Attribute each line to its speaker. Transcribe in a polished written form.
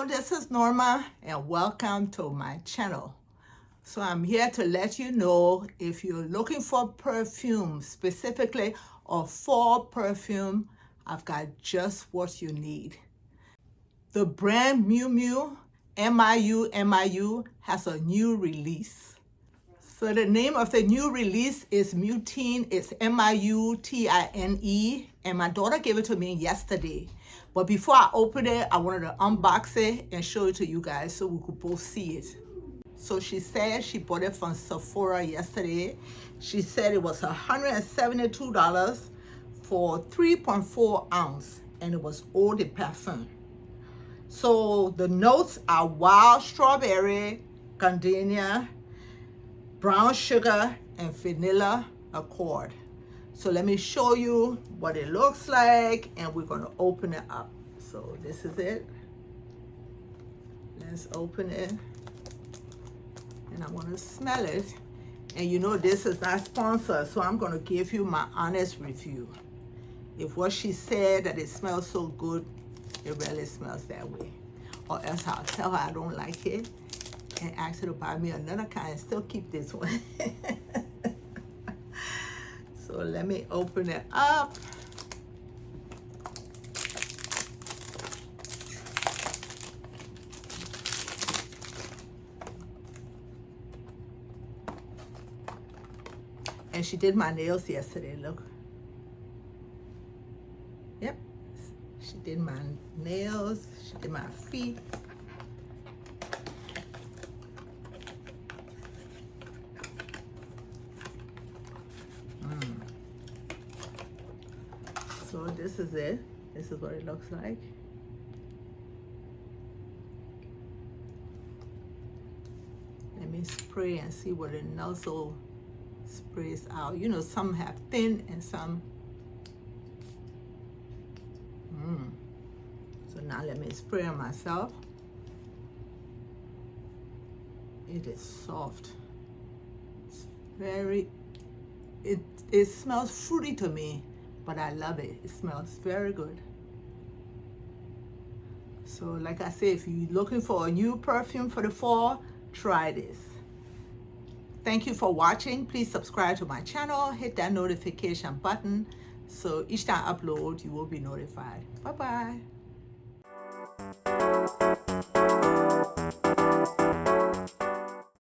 Speaker 1: Hello, this is Norma and welcome to my channel. So I'm here to let you know if you're looking for perfume, specifically a fall perfume, I've got just what you need. The brand Miu Miu, MIU, has a new release. So the name of the new release is Mutine. It's MIUTINE, and my daughter gave it to me yesterday. But before I open it, I wanted to unbox it and show it to you guys so we could both see it. So she said she bought it from Sephora yesterday. She said it was $172 for 3.4 ounce, and it was eau de parfum. So the notes are wild strawberry, gardenia, brown sugar, and vanilla accord. So let me show you what it looks like, and we're gonna open it up. So this is it. Let's open it. And I wanna smell it. And you know this is not sponsored, so I'm gonna give you my honest review. If what she said that it smells so good, it really smells that way. Or else I'll tell her I don't like it and ask her to buy me another kind and still keep this one. So let me open it up. And she did my nails yesterday, look. Yep, she did my nails, she did my feet. So this is it. This is what it looks like. Let me spray and see what the nozzle sprays out. You know, some have thin and some. So now let me spray on myself. It is soft. It's very, it smells fruity to me, but I love it. It smells very good. So like I said, if you're looking for a new perfume for the fall, try this. Thank you for watching. Please subscribe to my channel. Hit that notification button so each time I upload, you will be notified. Bye-bye.